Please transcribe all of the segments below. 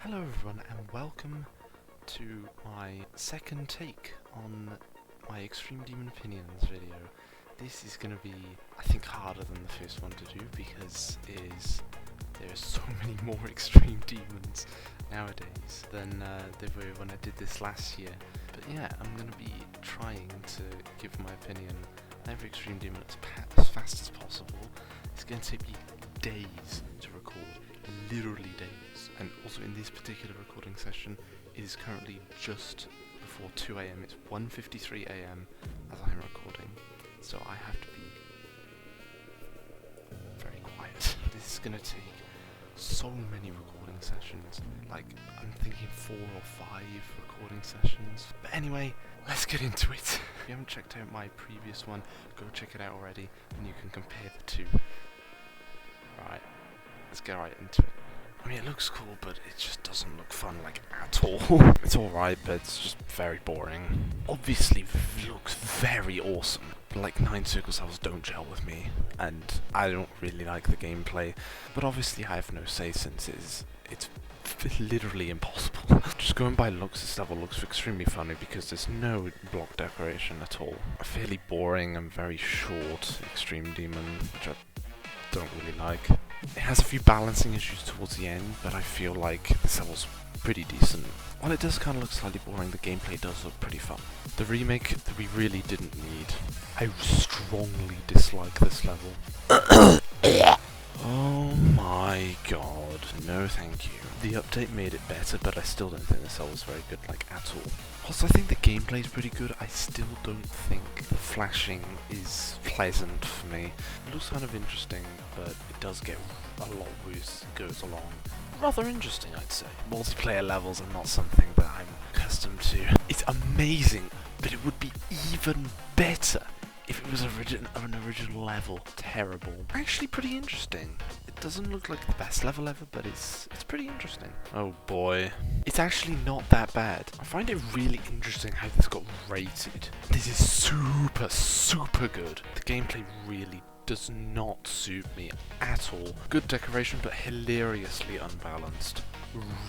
Hello everyone and welcome to my second take on my Extreme Demon Opinions video. This is going to be, I think, harder than the first one to do because there are so many more extreme demons nowadays than there were when I did this last year. But yeah, I'm going to be trying to give my opinion on every extreme demon as fast as possible. It's going to take me days to record. Literally days. And also in this particular recording session, it is currently just before 2 AM. It's 1:53 AM as I'm recording, so I have to be very quiet. This is gonna take so many recording sessions. Like, I'm thinking 4 or 5 recording sessions. But anyway, let's get into it. If you haven't checked out my previous one, go check it out already, and you can compare the two. Alright, let's get right into it. I mean, it looks cool, but it just doesn't look fun, like, at all. It's alright, but it's just very boring. Obviously, it looks very awesome, but like 9 circle cells don't gel with me, and I don't really like the gameplay. But obviously, I have no say since it's literally impossible. Just going by looks, this level looks extremely funny because there's no block decoration at all. Fairly boring and very short Extreme Demon, which I don't really like. It has a few balancing issues towards the end, but I feel like this level's pretty decent. While it does kind of look slightly boring, the gameplay does look pretty fun. The remake that we really didn't need. I strongly dislike this level. Oh my god, no thank you. The update made it better, but I still don't think this level's very good, like, at all. Also, I think the gameplay's pretty good. I still don't think the flashing is pleasant for me. It looks kind of interesting, but it does get a lot worse as it goes along. Rather interesting, I'd say. Multiplayer levels are not something that I'm accustomed to. It's amazing, but it would be even better if it was an original level. Terrible. Actually pretty interesting. It doesn't look like the best level ever, but it's pretty interesting. Oh boy. It's actually not that bad. I find it really interesting how this got rated. This is super good. The gameplay really does not suit me at all. Good decoration, but hilariously unbalanced.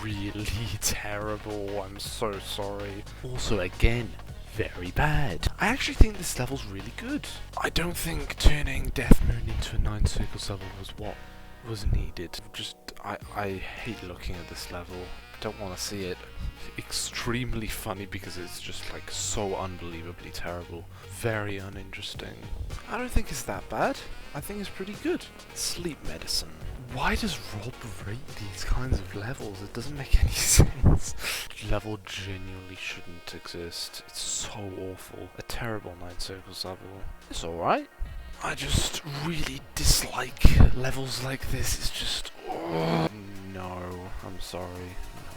Really terrible. I'm so sorry. Also, again, very bad. I actually think this level's really good. I don't think turning Death Moon into a 9 circles level was what was needed. I hate looking at this level. Don't want to see it. Extremely funny because it's just like so unbelievably terrible. Very uninteresting. I don't think it's that bad. I think it's pretty good. Sleep medicine. Why does Rob rate these kinds of levels? It doesn't make any sense. Level genuinely shouldn't exist. It's so awful. A terrible 9 circles level. It's alright. I just really dislike levels like this. It's just... oh, no, I'm sorry. No.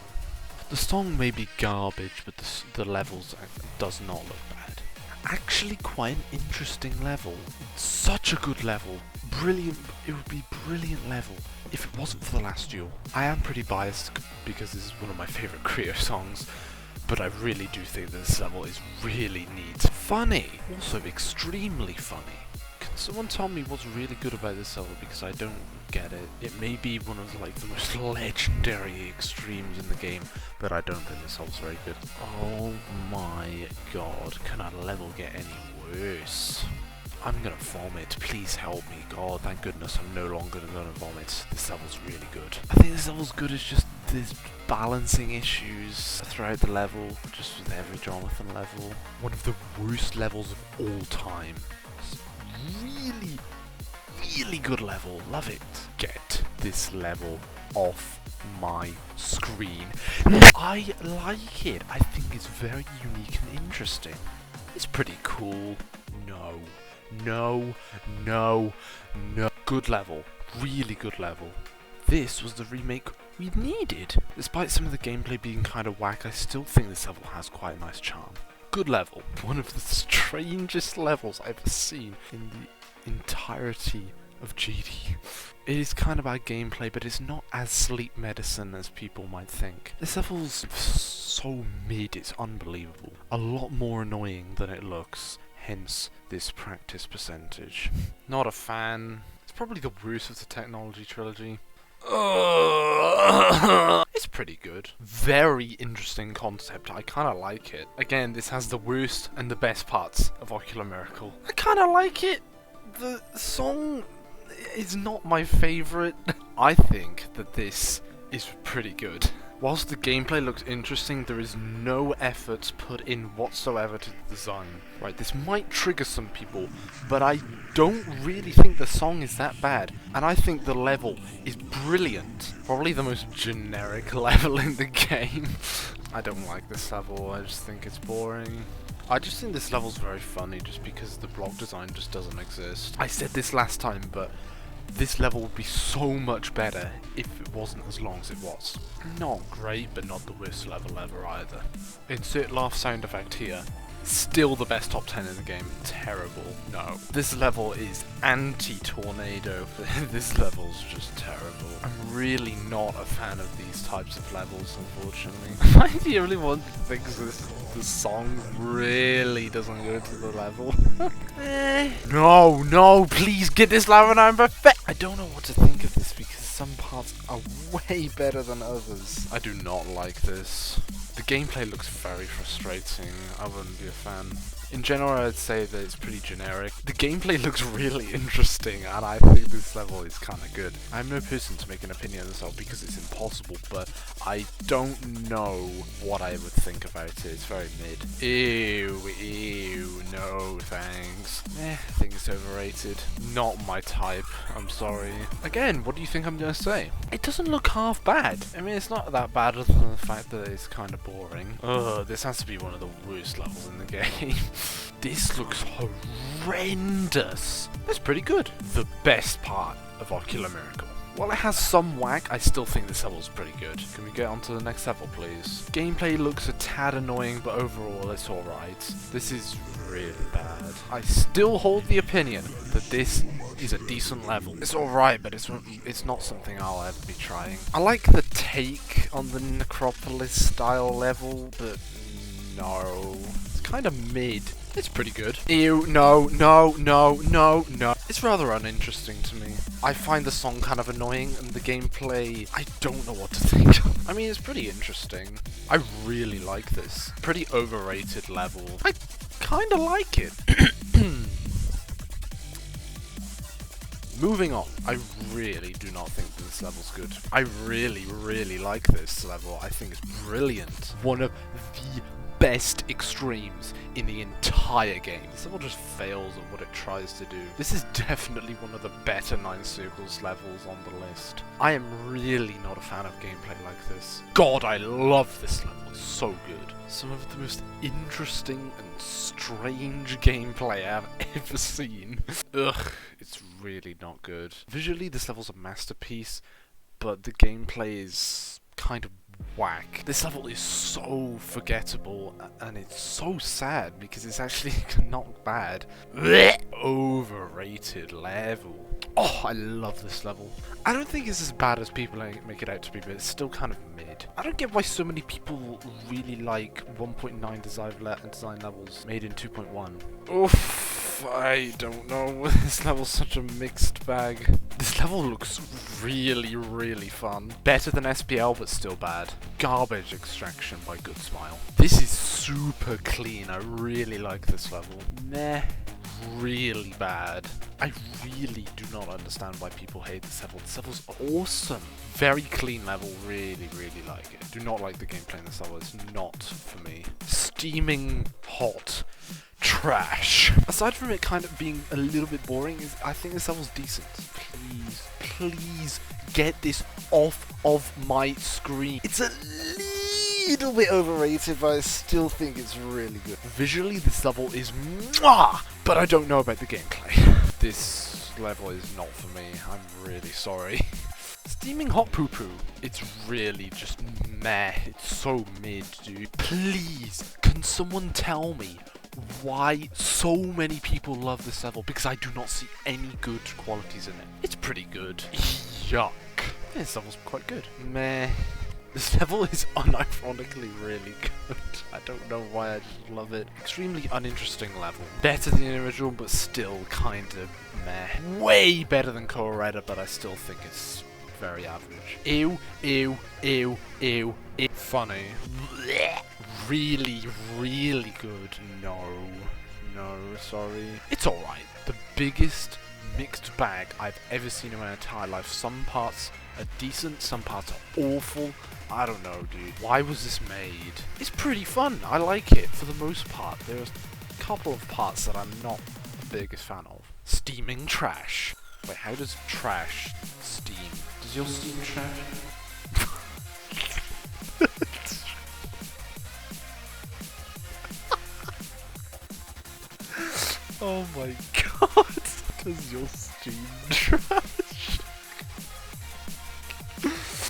The song may be garbage, but the levels does not look bad. Actually quite an interesting level. Such a good level. Brilliant. It would be brilliant level if it wasn't for the last duel. I am pretty biased because this is one of my favourite Creo songs, but I really do think this level is really neat. Funny. Also extremely funny. Can someone tell me what's really good about this level, because I don't get it. It may be one of like the most legendary extremes in the game, but I don't think this level's very good. Oh my god, can a level get any worse? I'm gonna vomit, please help me. God, thank goodness I'm no longer gonna vomit. This level's really good. I think this level's good, it's just there's balancing issues throughout the level, just with every Jonathan level. One of the worst levels of all time. Really good level, love it. Get this level off my screen. I like it, I think it's very unique and interesting. It's pretty cool. No. Good level, really good level. This was the remake we needed. Despite some of the gameplay being kind of whack, I still think this level has quite a nice charm. Good level. One of the strangest levels I've ever seen in the entirety of GD. It is kind of bad gameplay, but it's not as sleep medicine as people might think. This level's so mid, it's unbelievable. A lot more annoying than it looks, hence this practice percentage. Not a fan. It's probably the worst of the technology trilogy. It's pretty good. Very interesting concept. I kind of like it. Again, this has the worst and the best parts of Ocular Miracle. I kind of like it. The song is not my favourite. I think that this is pretty good. Whilst the gameplay looks interesting, there is no effort put in whatsoever to the design. Right, this might trigger some people, but I don't really think the song is that bad. And I think the level is brilliant. Probably the most generic level in the game. I don't like this level, I just think it's boring. I just think this level's very funny just because the block design just doesn't exist. I said this last time, but this level would be so much better if it wasn't as long as it was. Not great, but not the worst level ever either. Insert laugh sound effect here. Still the best top 10 in the game. Terrible. No. This level is anti-tornado. This level's just terrible. I'm really not a fan of these types of levels, unfortunately. Am I the only one who thinks the song really doesn't go to the level? No, please get this level number fit. I don't know what to think of this because some parts are way better than others. I do not like this. The gameplay looks very frustrating. I wouldn't be a fan. In general, I'd say that it's pretty generic. The gameplay looks really interesting, and I think this level is kind of good. I'm no person to make an opinion on this level because it's impossible, but I don't know what I would think about it. It's very mid. Ew, no thanks. I think it's overrated. Not my type, I'm sorry. Again, what do you think I'm gonna say? It doesn't look half bad. I mean, it's not that bad other than the fact that it's kind of boring. Ugh, this has to be one of the worst levels in the game. This looks horrendous. That's pretty good. The best part of Ocular Miracle. While it has some whack, I still think this level is pretty good. Can we get on to the next level, please? Gameplay looks a tad annoying, but overall it's alright. This is really bad. I still hold the opinion that this is a decent level. It's alright, but it's not something I'll ever be trying. I like the take on the Necropolis style level, but no. It's kind of mid. It's pretty good. Ew, no. It's rather uninteresting to me. I find the song kind of annoying, and the gameplay, I don't know what to think. I mean, it's pretty interesting. I really like this. Pretty overrated level. I kind of like it. Moving on, I really do not think this level's good. I really like this level. I think it's brilliant. One of the best extremes in the entire game. This level just fails at what it tries to do. This is definitely one of the better 9 Circles levels on the list. I am really not a fan of gameplay like this. God, I love this level. It's so good. Some of the most interesting and strange gameplay I've ever seen. Ugh, it's really not good. Visually, this level's a masterpiece, but the gameplay is kind of whack. This level is so forgettable, and it's so sad because it's actually not bad. Overrated level. Oh, I love this level. I don't think it's as bad as people make it out to be, but it's still kind of mid. I don't get why so many people really like 1.9 design levels made in 2.1. Oof, I don't know. This level's such a mixed bag. This level looks really fun. Better than SPL, but still bad. Garbage Extraction by Good Smile. This is super clean. I really like this level. Meh. Really bad. I really do not understand why people hate this level. This level's awesome. Very clean level. Really like it. Do not like the gameplay in this level. It's not for me. Steaming hot. Trash. Aside from it kind of being a little bit boring, I think this level's decent. Please get this off of my screen. It's a little bit overrated, but I still think it's really good. Visually, this level is mwah, but I don't know about the gameplay. This level is not for me. I'm really sorry. Steaming hot poo poo. It's really just meh. It's so mid, dude. Please, can someone tell me why so many people love this level? Because I do not see any good qualities in it. It's pretty good. Yuck. This level's quite good. Meh. This level is unironically really good. I don't know why I just love it. Extremely uninteresting level. Better than the original, but still kind of meh. Way better than Colorado, but I still think it's very average. Ew, ew, ew, ew, ew. Funny. Really, really good. No, sorry. It's alright. The biggest mixed bag I've ever seen in my entire life. Some parts are decent, some parts are awful. I don't know, dude. Why was this made? It's pretty fun. I like it for the most part. There's a couple of parts that I'm not the biggest fan of. Steaming trash. Wait, how does trash steam? Does your steam trash? Oh my god. Does your steam trash?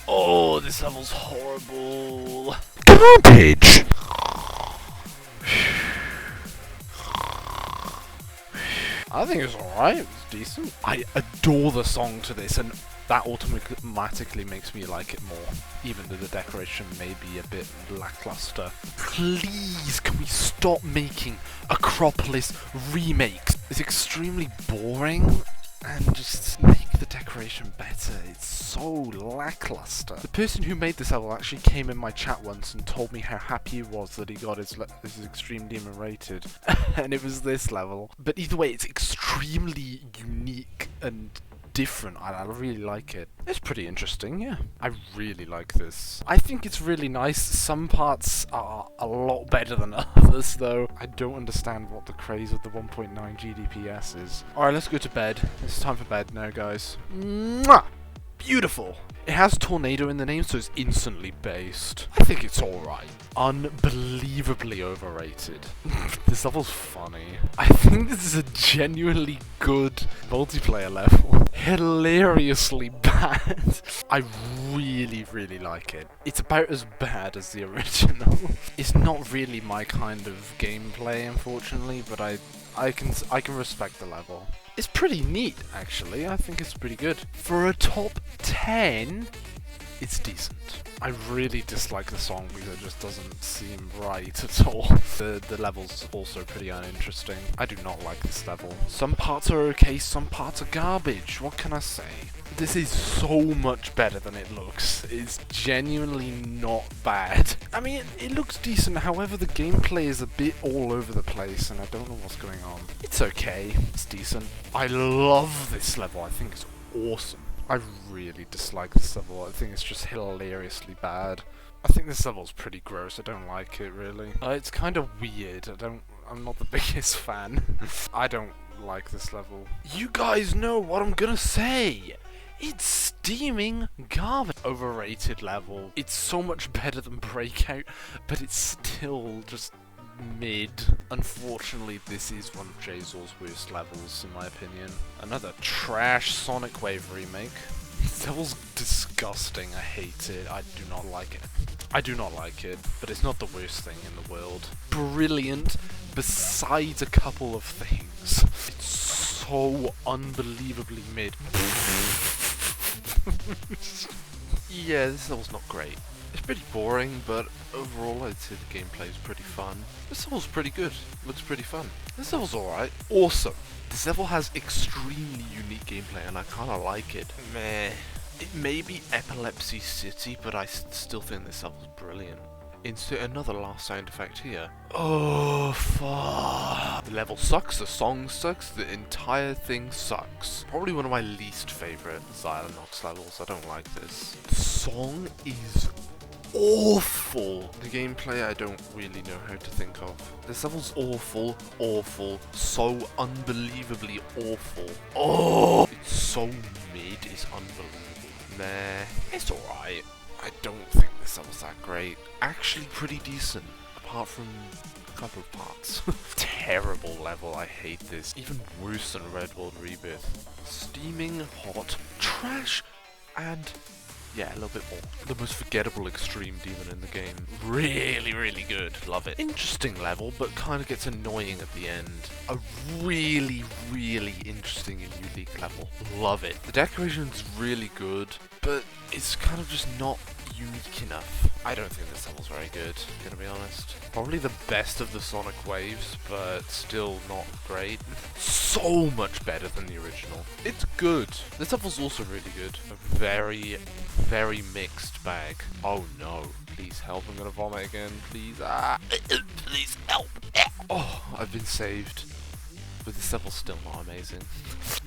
Oh, this level's horrible. Garbage! I think it's alright, it's decent. I adore the song to this, and that automatically makes me like it more, even though the decoration may be a bit lackluster. Please, can we stop making Acropolis remakes? It's extremely boring, and just make the decoration better. It's so lackluster. The person who made this level actually came in my chat once and told me how happy he was that he got his Extreme Demon rated, and it was this level. But either way, it's extremely unique and different. I really like it. It's pretty interesting, yeah. I really like this. I think it's really nice. Some parts are a lot better than others, though. I don't understand what the craze of the 1.9 GDPS is. Alright, let's go to bed. It's time for bed now, guys. Mwah! Beautiful. It has Tornado in the name, so it's instantly based. I think it's alright. Unbelievably overrated. This level's funny. I think this is a genuinely good multiplayer level. Hilariously bad. I really, really like it. It's about as bad as the original. It's not really my kind of gameplay, unfortunately, but I can respect the level. It's pretty neat, actually. I think it's pretty good. For a top 10, it's decent. I really dislike the song because it just doesn't seem right at all. The level's also pretty uninteresting. I do not like this level. Some parts are okay, some parts are garbage. What can I say? This is so much better than it looks. It's genuinely not bad. I mean, it looks decent, however the gameplay is a bit all over the place and I don't know what's going on. It's okay, it's decent. I love this level, I think it's awesome. I really dislike this level, I think it's just hilariously bad. I think this level's pretty gross, I don't like it really. It's kind of weird, I'm not the biggest fan. I don't like this level. You guys know what I'm gonna say! It's steaming garbage. Overrated level. It's so much better than Breakout, but it's still just mid. Unfortunately, this is one of Jazor's worst levels, in my opinion. Another trash Sonic Wave remake. This level's disgusting. I hate it. I do not like it. I do not like it, but it's not the worst thing in the world. Brilliant, besides a couple of things. It's so unbelievably mid. Yeah, this level's not great. It's pretty boring, but overall I'd say the gameplay is pretty fun. This level's pretty good. Looks pretty fun. This level's alright. Awesome. This level has extremely unique gameplay and I kinda like it. Meh. It may be Epilepsy City, but I still think this level's brilliant. Insert another last sound effect here. Oh, fuck. The level sucks, the song sucks, the entire thing sucks. Probably one of my least favourite Xylonox levels. I don't like this. The song is awful. The gameplay I don't really know how to think of. This level's awful, awful, so unbelievably awful. Oh, it's so mid, it's unbelievable. Nah, it's alright. I don't think this level's that great. Actually pretty decent, apart from a couple of parts. Terrible level, I hate this. Even worse than Red World Rebirth. Steaming hot trash and yeah, a little bit more. The most forgettable Extreme Demon in the game. Really, really good. Love it. Interesting level, but kind of gets annoying at the end. A really, really interesting and unique level. Love it. The decoration's really good, but it's kind of just not unique enough. I don't think this level's very good, gonna be honest. Probably the best of the Sonic waves, but still not great. So much better than the original. It's good. This level's also really good. A very, very mixed bag. Oh no. Please help, I'm gonna vomit again. Please, please help. Oh, I've been saved. But this level's still not amazing.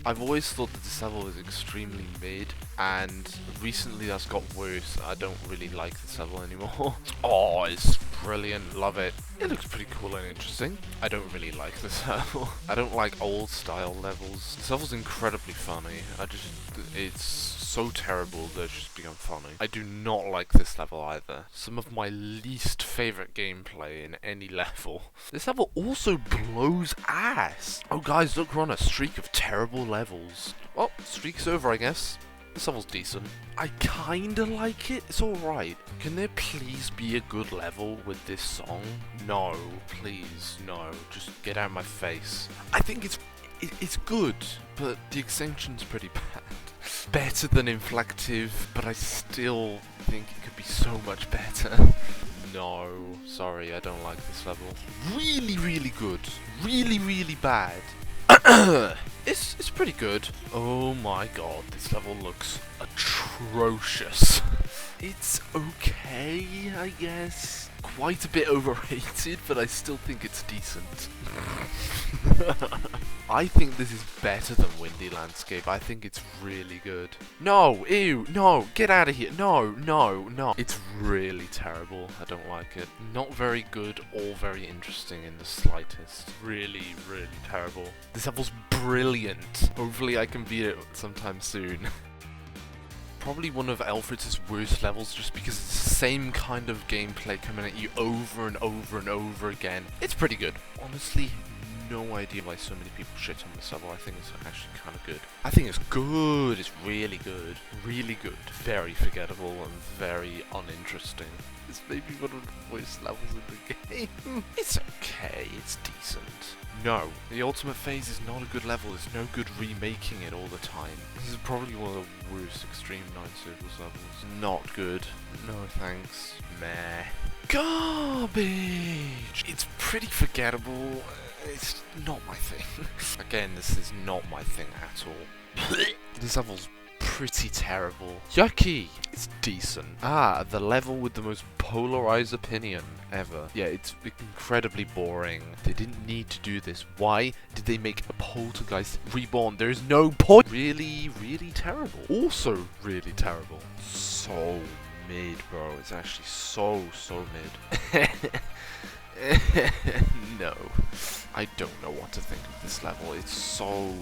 I've always thought that this level was extremely mid, and recently that's got worse. I don't really like this level anymore. Oh, it's brilliant, love it. It looks pretty cool and interesting. I don't really like this level. I don't like old style levels. This level's incredibly funny. It's so terrible that it's just become funny. I do not like this level either. Some of my least favorite gameplay in any level. This level also blows ass. Oh guys, look, we're on a streak of terrible levels. Well, streak's over, I guess. This level's decent. I kinda like it. It's alright. Can there please be a good level with this song? No, please, no. Just get out of my face. I think it's good, but the extension's pretty bad. Better than Inflective, but I still think it could be so much better. No, sorry, I don't like this level. Really, really good. Really, really bad. It's pretty good. Oh my god, this level looks atrocious. It's okay, I guess. Quite a bit overrated, but I still think it's decent. I think this is better than Windy Landscape. I think it's really good. No, ew, no, get out of here. No, no, no. It's really terrible. I don't like it. Not very good or very interesting in the slightest. Really, really terrible. This level's brilliant. Hopefully I can beat it sometime soon. Probably one of Alfred's worst levels just because it's the same kind of gameplay coming at you over and over and over again. It's pretty good. Honestly, no idea why so many people shit on this level. I think it's actually kind of good. I think it's good. It's really good. Really good. Very forgettable and very uninteresting. It's maybe one of the worst levels in the game. It's okay. It's decent. No, the ultimate phase is not a good level. There's no good remaking it all the time. This is probably one of the worst Extreme 9 Circles levels. Not good. No thanks. Meh. Garbage! It's pretty forgettable. It's not my thing. Again, this is not my thing at all. This level's pretty terrible. Yucky! It's decent. Ah, the level with the most polarized opinion ever. Yeah, it's incredibly boring. They didn't need to do this. Why did they make a Poltergeist Reborn? There is no point. Really, really terrible. Also really terrible. So mid, bro. It's actually so mid. No. I don't know what to think of this level. It's so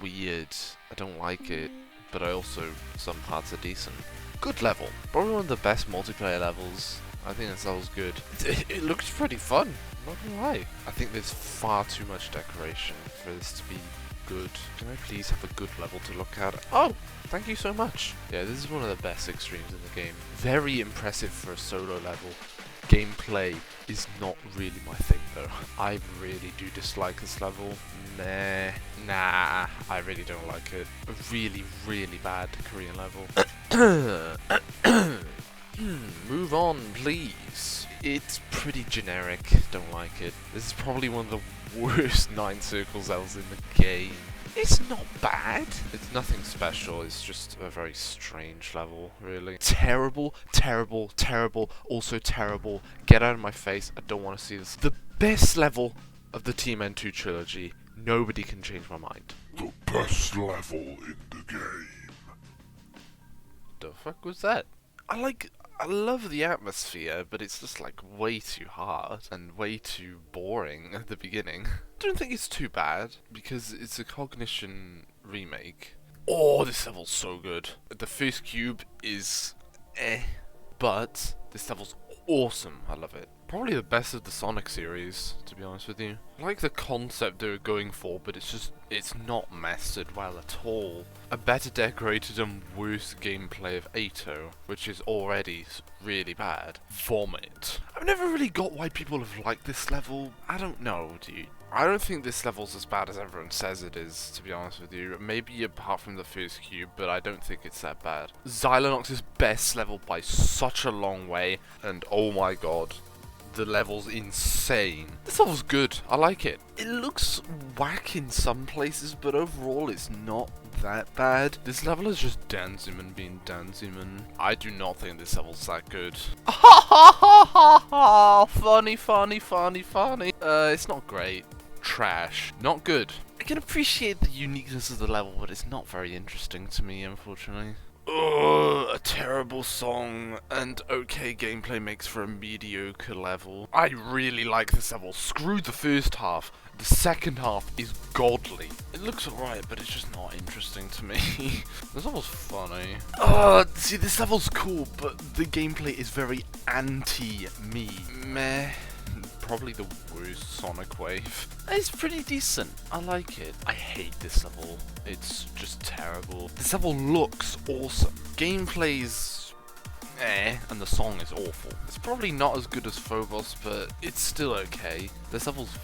weird. I don't like it. But I also, some parts are decent. Good level. Probably one of the best multiplayer levels. I think this level's good. It looks pretty fun. I'm not gonna lie. I think there's far too much decoration for this to be good. Can I please have a good level to look at? Oh, thank you so much. Yeah, this is one of the best extremes in the game. Very impressive for a solo level. Gameplay is not really my thing though. I really do dislike this level. Nah, I really don't like it. A really, really bad Korean level. Move on, please. It's pretty generic, don't like it. This is probably one of the worst 9 Circles levels in the game. It's not bad. It's nothing special. It's just a very strange level, really. Terrible, terrible, terrible, also terrible. Get out of my face. I don't want to see this. The best level of the Team N2 trilogy. Nobody can change my mind. The best level in the game. The fuck was that? I love the atmosphere, but it's just like way too hard and way too boring at the beginning. I don't think it's too bad because it's a Cognition remake. Oh, this level's so good. The first cube is but This level's awesome. I love it. Probably the best of the Sonic series, to be honest with you. I like the concept they were going for, but it's not mastered well at all. A better decorated and worse gameplay of Ato, which is already really bad. Vomit. I've never really got why people have liked this level. I don't know, dude. I don't think this level's as bad as everyone says it is, to be honest with you. Maybe apart from the first cube, but I don't think it's that bad. Xylonox's best level by such a long way, and oh my god, the level's insane. This level's good. I like it. It looks whack in some places, but overall it's not that bad. This level is just Dan Zimmern being Dan Zimmern. I do not think this level's that good. Funny, funny, funny, funny. It's not great. Trash. Not good. I can appreciate the uniqueness of the level, but it's not very interesting to me, unfortunately. Ugh, a terrible song and okay gameplay makes for a mediocre level. I really like this level. Screw the first half. The second half is godly. It looks alright, but it's just not interesting to me. This level's funny. See, this level's cool, but the gameplay is very anti-me. Meh. Probably the worst Sonic Wave. It's pretty decent. I like it. I hate this level. It's just terrible. This level looks awesome. Gameplay's and the song is awful. It's probably not as good as Phobos, but it's still okay. This level's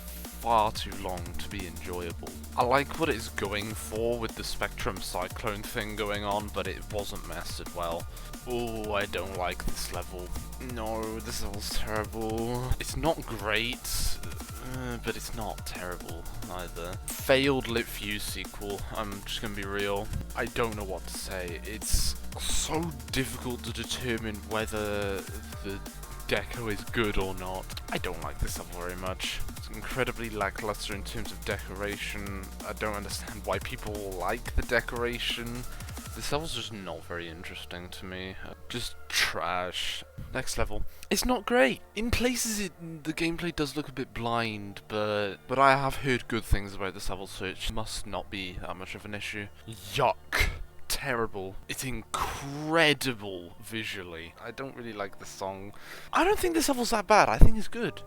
far too long to be enjoyable. I like what it's going for with the Spectrum Cyclone thing going on, but it wasn't mastered well. Oh, I don't like this level. No, this level's terrible. It's not great, but it's not terrible either. Failed Lit Fuse sequel, I'm just gonna be real. I don't know what to say. It's so difficult to determine whether the deco is good or not. I don't like this level very much. It's incredibly lackluster in terms of decoration. I don't understand why people like the decoration. This level's just not very interesting to me. Just trash. Next level. It's not great. In places the gameplay does look a bit blind, but I have heard good things about this level, so it must not be that much of an issue. Yuck. Terrible. It's incredible visually. I don't really like the song. I don't think this level's that bad. I think it's good.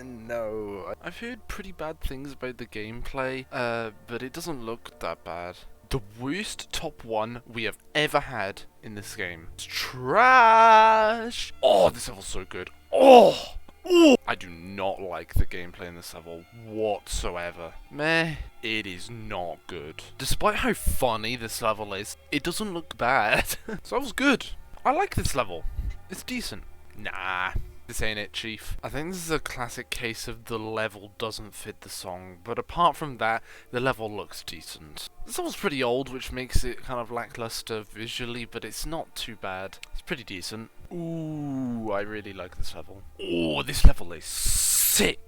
No. I've heard pretty bad things about the gameplay, but it doesn't look that bad. The worst top 1 we have ever had in this game. It's trash! Oh, this level's so good. Oh! Oh! I do not like the gameplay in this level whatsoever. Meh. It is not good. Despite how funny this level is, it doesn't look bad. This level's good. I like this level. It's decent. Nah. This ain't it, Chief. I think this is a classic case of the level doesn't fit the song, but apart from that, the level looks decent. This level's pretty old, which makes it kind of lackluster visually, but it's not too bad. It's pretty decent. Ooh, I really like this level. Oh, this level is sick!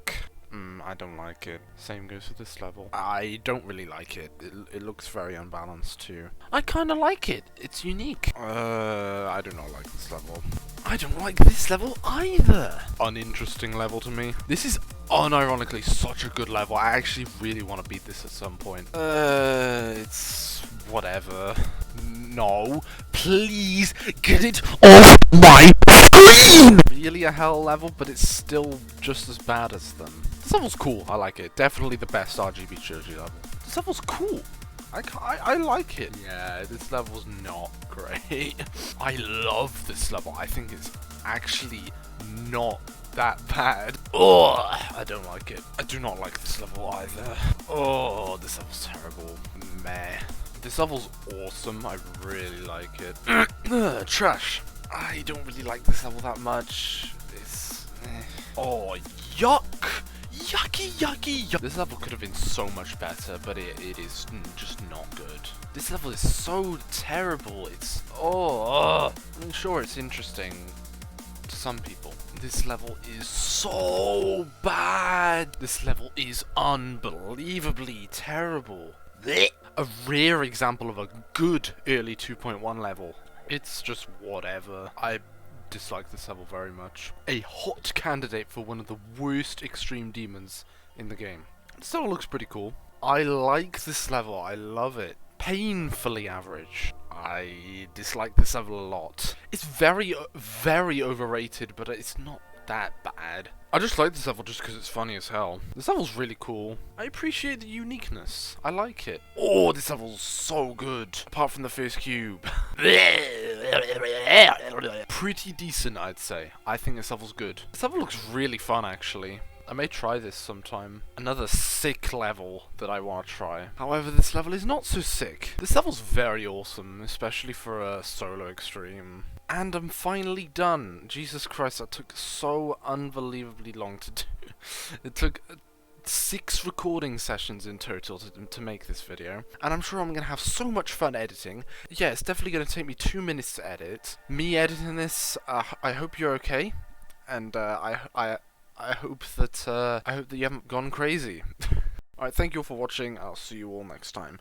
I don't like it. Same goes for this level. I don't really like it. It looks very unbalanced too. I kind of like it. It's unique. I do not like this level. I don't like this level either. Uninteresting level to me. This is unironically such a good level. I actually really want to beat this at some point. It's whatever. No, please get it off my screen! Really a hell level, but it's still just as bad as them. This level's cool. I like it. Definitely the best RGB trilogy level. This level's cool. I like it. Yeah, this level's not great. I love this level. I think it's actually not that bad. Oh, I don't like it. I do not like this level either. Oh, this level's terrible. Meh. This level's awesome. I really like it. Trash. I don't really like this level that much. It's... Oh, yuck! Yucky, yucky, yuck. This level could have been so much better, but it is just not good. This level is so terrible. It's... I'm sure it's interesting to some people. This level is so bad. This level is unbelievably terrible. Blech. A rare example of a good early 2.1 level. It's just whatever. I dislike this level very much. A hot candidate for one of the worst extreme demons in the game. This level looks pretty cool. I like this level. I love it. painfully average. I dislike this level a lot. It's very, very overrated, but it's not that bad. I just like this level just because it's funny as hell. This level's really cool. I appreciate the uniqueness. I like it. Oh, this level's so good. Apart from the first cube. Pretty decent, I'd say. I think this level's good. This level looks really fun, actually. I may try this sometime. Another sick level that I want to try. However, this level is not so sick. This level's very awesome, especially for a solo extreme. And I'm finally done. Jesus Christ, that took so unbelievably long to do. It took 6 recording sessions in total to make this video. And I'm sure I'm going to have so much fun editing. Yeah, it's definitely going to take me 2 minutes to edit. Me editing this, I hope you're okay. And I hope that you haven't gone crazy. Alright, thank you all for watching. I'll see you all next time.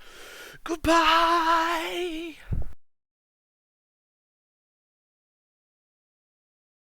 Goodbye!